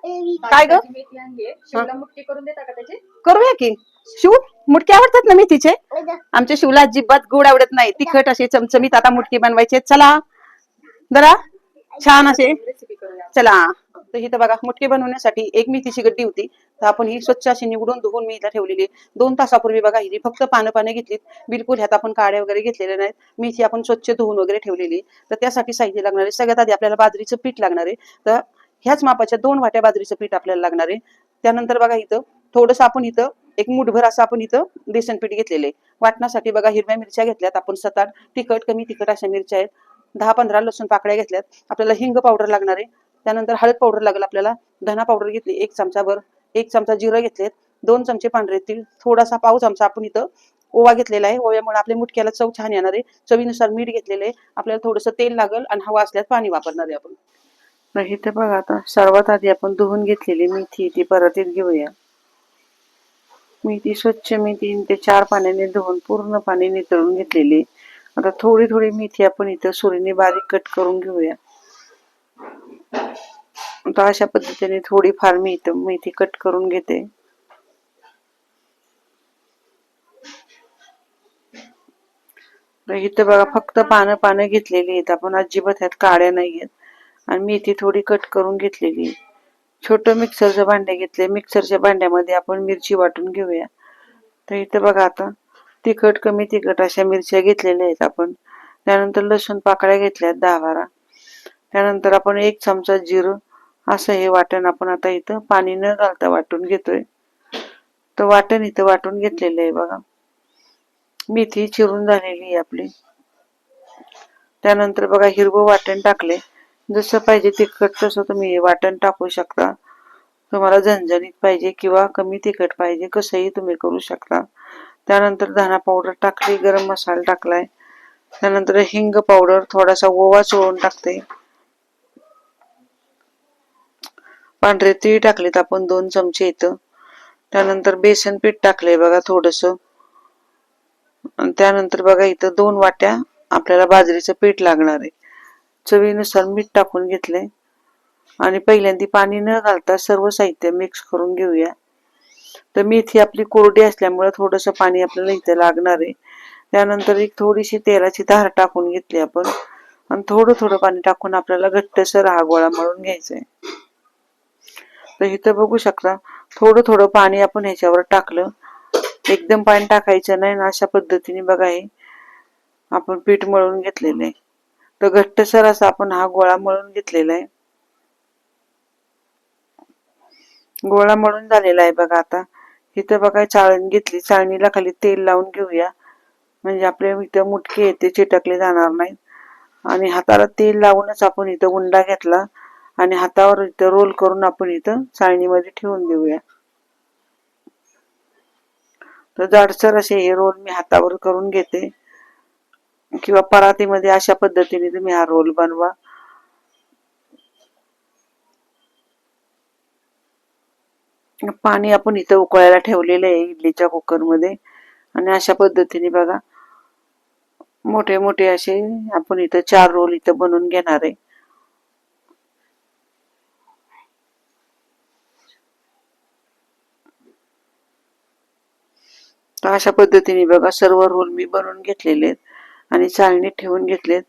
काय ग? मेथी आणली शिवला मुटकी करून देता का त्याची? करूया की. शिव मुटके आवडतात ना मेथीचे? आमच्या शिवला अजिबात गोड आवडत नाही, तिखट असे चमचमीत आता मुटके बनवायचे. चला जरा छान असे रेसिपी करूया. चला. तर इथं बघा मुटके बनवण्यासाठी एक मेथीची गड्डी होती, तर आपण ही स्वच्छ अशी निवडून धुवून मी इथं ठेवलेली 2 तासापूर्वी. बघा ही फक्त पानं घेतलीत, बिलकुल ह्यात आपण काड्या वगैरे घेतलेल्या नाहीत. मेथी आपण स्वच्छ धुवून वगैरे ठेवलेली. तर त्यासाठी साहित्य लागणार आहे, सगळ्यात आधी आपल्याला बाजरीचं पीठ लागणार आहे. तर ह्याच मापाच्या 2 वाट्या बाजरीचं पीठ आपल्याला लागणार आहे. त्यानंतर बघा इथं थोडंसं आपण इथं एक मुठभर असं आपण इथं बेसन पीठ घेतलेले. वाटण्यासाठी बघा हिरव्या मिरच्या घेतल्यात आपण 7-8 तिखट कमी तिखट अशा मिरच्या आहेत. 10-15 लसूण पाकळ्या घेतल्यात. आपल्याला हिंग पावडर लागणार आहे. त्यानंतर हळद पावडर लागेल आपल्याला. धना पावडर घेतली 1 चमचाभर. 1 चमचा जिरं घेतलेत. 2 चमचे पांढरे तीळ. थोडासा पाव चमचा आपण इथं ओवा घेतलेला आहे. ओव्यामुळे आपल्या मुटक्याला चव छान येणार आहे. चवीनुसार मीठ घेतलेलं आहे. आपल्याला थोडंसं तेल लागेल आणि हवा असल्यास पाणी वापरणार आहे आपण. तर इथे बघा आता सर्वात आधी आपण धुवून घेतलेली मेथी ती परतीत घेऊया. मेथी स्वच्छ मी 3 ते 4 पाण्याने धुवून पूर्ण पाणी नितळून घेतलेली. आता थोडी थोडी मेथी आपण इथं सुरीने बारीक कट करून घेऊया. आता अशा पद्धतीने थोडीफार मी इथं मेथी कट करून घेते. इथं बघा फक्त पानं घेतलेली आहेत आपण, अजिबात ह्यात काड्या नाहीयेत. आणि मेथी थोडी कट करून घेतलेली. छोटं मिक्सरचं भांडे घेतले. मिक्सरच्या भांड्यामध्ये आपण मिरची वाटून घेऊया. तर इथं बघा आता तिखट कमी तिखट अशा मिरच्या घेतलेल्या आहेत आपण. त्यानंतर लसूण पाकळ्या घेतल्यात 10-12. त्यानंतर आपण 1 चमचा जिरं असं हे वाटण आपण आता इथं पाणी न घालता वाटून घेतोय. तर वाटण इथं वाटून घेतलेलं आहे बघा. मेथी चिरून झालेली आहे आपली. त्यानंतर बघा हिरवं वाटण टाकले. जसं पाहिजे तिखट तसं तुम्ही हे वाटण टाकू शकता. तुम्हाला झणझणीत पाहिजे किंवा कमी तिखट पाहिजे कसंही तुम्ही करू शकता. त्यानंतर धना पावडर टाकली, गरम मसाला टाकलाय. त्यानंतर हिंग पावडर, थोडासा ओवा चोळून टाकते. पांढरे तीळ टाकलेत आपण 2 चमचे इथं. त्यानंतर बेसन पीठ टाकलंय बघा थोडंसं. त्यानंतर बघा इथं 2 वाट्या आपल्याला बाजरीचं पीठ लागणार आहे. चवीनुसार मीठ टाकून घेतले आणि पहिल्यांदा पाणी न घालता सर्व साहित्य मिक्स करून घेऊया. तर मेथी आपली कोरडी असल्यामुळे थोडंसं पाणी आपल्याला इथे लागणार आहे. त्यानंतर एक थोडीशी तेलाची धार टाकून घेतली आपण आणि थोडं थोडं पाणी टाकून आपल्याला घट्टसर हा गोळा मळून घ्यायचा आहे. तर इथं बघू शकता थोडं थोडं पाणी आपण ह्याच्यावर टाकलं. एकदम पाणी टाकायचं नाही ना. अशा पद्धतीने बघा हे आपण पीठ मळून घेतलेलं आहे. तर घट्टसर असा आपण हा गोळा मळून घेतलेला आहे. गोळा मळून झालेला आहे बघा. आता इथं बघा चाळण घेतली. चाळणीला खाली तेल लावून घेऊया, म्हणजे आपले इथं मुटके आहेत ते चिटकले जाणार नाहीत. आणि हाताला तेल लावूनच आपण इथं उंडा घेतला आणि हातावर इथं रोल करून आपण इथं चाळणीमध्ये ठेवून देऊया. तर जाडसर असे हे रोल मी हातावर करून घेते किंवा परातीमध्ये. अशा पद्धतीने तुम्ही हा रोल बनवा. पाणी आपण इथं उकळायला ठेवलेलं आहे इडलीच्या कुकरमध्ये. आणि अशा पद्धतीने बघा मोठे मोठे असे आपण इथं 4 रोल इथं बनवून घेणार आहे. तर अशा पद्धतीने बघा सर्व रोल मी बनवून घेतलेले आहेत आणि चाळणीत ठेवून घेतलेत.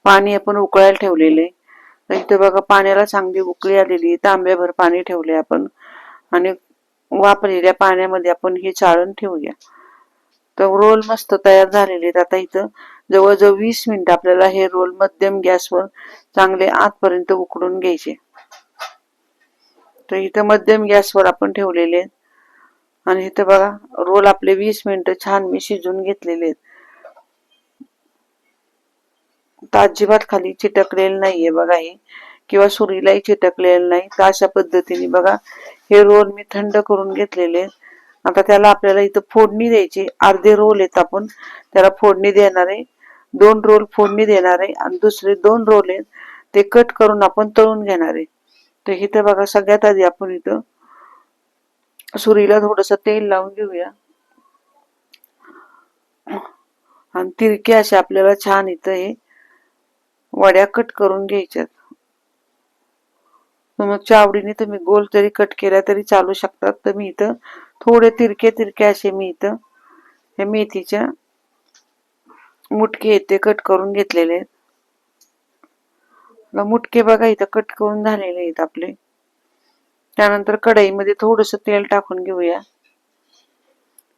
पाणी आपण उकळायला ठेवलेले. तर इथं बघा पाण्याला चांगली उकळी आलेली. तांब्याभर पाणी ठेवले आपण आणि वापरलेल्या पाण्यामध्ये आपण हे चाळण ठेवूया. तर रोल मस्त तयार झालेले आहेत. आता इथं जवळजवळ 20 मिनिट आपल्याला हे रोल मध्यम गॅसवर चांगले आतपर्यंत उकडून घ्यायचे. तर इथं मध्यम गॅसवर आपण ठेवलेले आहेत आणि इथं बघा रोल आपले 20 मिनिटं छान मी शिजून घेतलेले आहेत. तर अजिबात खाली चिटकलेलं नाहीये बघा हे, किंवा सुरीलाही चिटकलेलं नाही. तर अशा पद्धतीने बघा हे रोल मी थंड करून घेतलेले आहेत. आता त्याला आपल्याला इथं फोडणी द्यायची. अर्धे रोल आहेत आपण त्याला फोडणी देणार आहे. 2 रोल फोडणी देणार आहे आणि दुसरे 2 रोल आहेत ते कट करून आपण तळून घेणार आहे. तर इथं बघा सगळ्यात आधी आपण इथं सुरीला थोडंसं तेल लावून घेऊया आणि तिरके असे आपल्याला छान इथं हे वड्या कट करून घ्यायच्यात. तुमच्या आवडीने तुम्ही गोल जरी कट केला तरी चालू शकतात. तर मी इथं थोडे तिरके तिरके असे मी इथं हे मेथीच्या मुटके ते कट करून घेतलेले आहेत. मुटके बघा इथं कट करून झालेले आहेत आपले. त्यानंतर कढईमध्ये थोडस तेल टाकून घेऊया.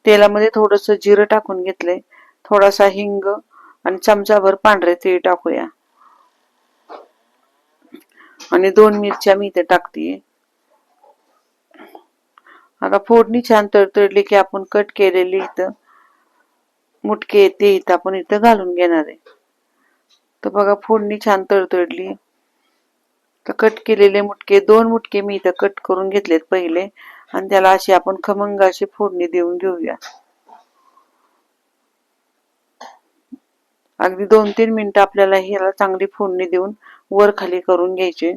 तेलामध्ये थोडस जिरं टाकून घेतलंय, थोडासा हिंग आणि चमचाभर पांढरे तीळ टाकूया आणि 2 मिरच्या मी इथे टाकतीये. आता फोडणी छान तडतडली की आपण कट केलेली इथं मुटके ते इथं आपण इथं घालून घेणार आहे. तर बघा फोडणी छान तडतडली. तर कट केलेले मुटके 2 मुटके मी इथं कट करून घेतलेत पहिले आणि त्याला अशी आपण खमंग अशी फोडणी देऊन घेऊया. अगदी 2-3 मिनिटं आपल्याला ह्याला चांगली फोडणी देऊन वर खाली करून घ्यायचे.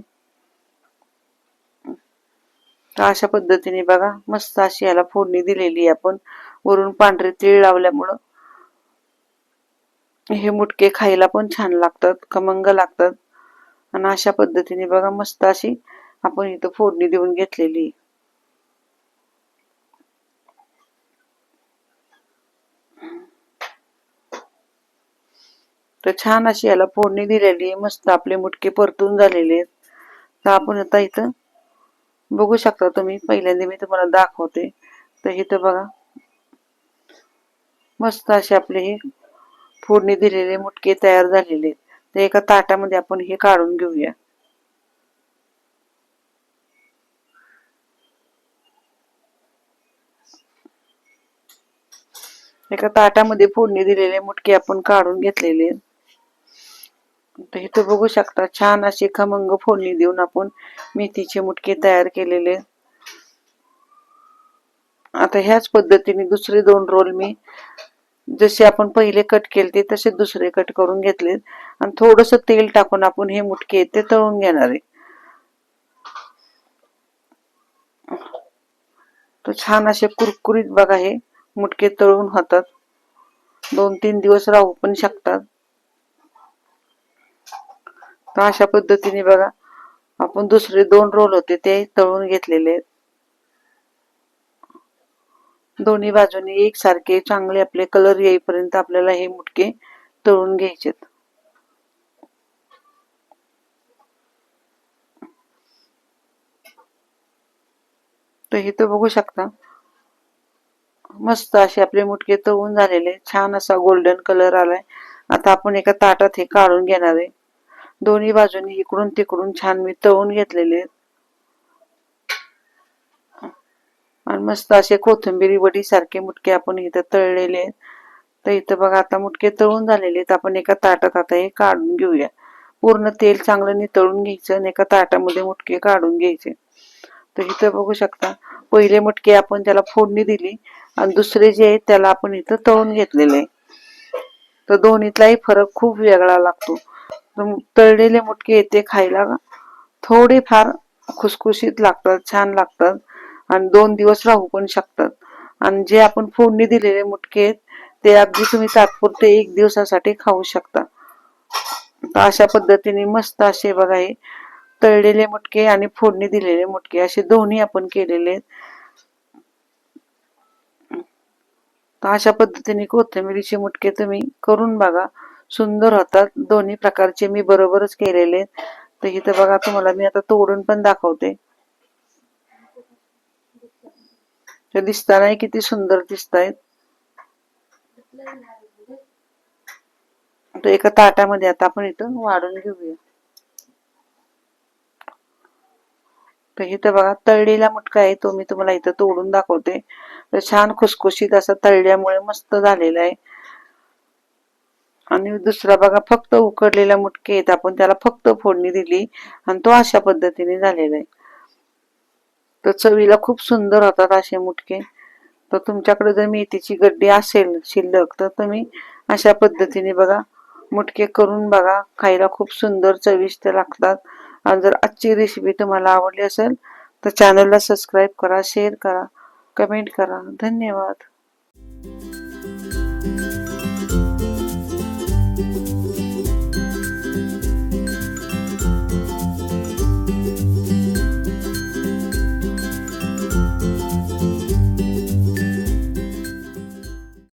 तर अशा पद्धतीने बघा मस्त अशी याला फोडणी दिलेली आहे आपण. वरून पांढरे तीळ लावल्यामुळं हे मुटके खायला पण छान लागतात, खमंग लागतात. आणि अशा पद्धतीने बघा मस्त अशी आपण इथं फोडणी देऊन घेतलेली. तर छान अशी याला फोडणी दिलेली आहे. मस्त आपले मुटके परतून झालेले आहेत. तर आपण आता इथं बघू शकता तुम्ही, पहिल्यांदा मी तुम्हाला दाखवते. तर इथं बघा मस्त असे आपले हे फोडणी दिलेले मुटके तयार झालेले आहेत. तर एका ताटामध्ये आपण हे काढून घेऊया. एका ताटामध्ये फोडणी दिलेले मुटके आपण काढून घेतलेले. तर इथं बघू शकता छान अशी खमंग फोडणी देऊन आपण मेथीचे मुटके तयार केलेले. आता ह्याच पद्धतीने दुसरे 2 रोल मी जसे आपण पहिले कट केले तसे दुसरे कट करून घेतले आणि थोडस तेल टाकून आपण हे मुटके ते तळून घेणार आहे. तर छान असे कुरकुरीत बघा हे मुटके तळून होतात. 2-3 दिवस राहू पण शकतात. तर अशा पद्धतीने बघा आपण दुसरे 2 रोल होते ते तळून घेतलेले. दोन्ही बाजूनी एकसारखे चांगले आपले कलर येईपर्यंत आपल्याला हे मुटके तळून घ्यायचेत. तर इथं बघू शकता मस्त असे आपले मुटके तळून झालेले, छान असा गोल्डन कलर आलाय. आता आपण एका ताटात हे काढून घेणार आहे. दोन्ही बाजूनी इकडून तिकडून छान मी तळून घेतलेले आणि मस्त असे कोथिंबिरी वडी सारखे मुटके आपण इथं तळलेले आहेत. तर इथं बघा आता मुटके तळून झालेले आहेत. आपण एका ताटात आता हे काढून घेऊया. पूर्ण तेल चांगलं नितळून घ्यायचं आणि एका ताटामध्ये मुटके काढून घ्यायचे. तर इथं बघू शकता पहिले मुटके आपण त्याला फोडणी दिली आणि दुसरे जे आहेत त्याला आपण इथं तळून घेतलेले. तर दोन्हीतलाही फरक खूप वेगळा लागतो. तळलेले मुटके येते खायला थोडेफार खुसखुशीत लागतात, छान लागतात आणि 2 दिवस राहू पण शकतात. आणि जे आपण फोडणी दिलेले मुटके आहेत ते अगदी तुम्ही तात्पुरते 1 दिवसासाठी खाऊ शकता. तर अशा पद्धतीने मस्त असे बघा हे तळलेले मुटके आणि फोडणी दिलेले मुटके असे दोन्ही आपण केलेले. तर अशा पद्धतीने कोथिंबीरीचे मुटके तुम्ही करून बघा, सुंदर होतात. दोन्ही प्रकारचे मी बरोबरच केलेले. तर इथं बघा तुम्हाला मी आता तोडून पण दाखवते. ते दिसताना किती सुंदर दिसतायत. तर एका ताटामध्ये आता आपण इथं वाढून घेऊया. तर इथं बघा तळलेला मुटका आहे तो मी तुम्हाला इथं तोडून दाखवते. तर छान खुसखुशीत असा तळल्यामुळे मस्त झालेला आहे. आणि दुसरा बघा फक्त उकडलेला मुटके आहेत, आपण त्याला फक्त फोडणी दिली आणि तो अशा पद्धतीने झालेला आहे. तर चवीला खूप सुंदर होतात असे मुटके. तर तुमच्याकडे जर मेथीची गड्डी असेल शिल्लक तर तुम्ही अशा पद्धतीने बघा मुटके करून बघा, खायला खूप सुंदर चविष्ट लागतात. आणि जर आजची रेसिपी तुम्हाला आवडली असेल तर चॅनलला सबस्क्राईब करा, शेअर करा, कमेंट करा. धन्यवाद.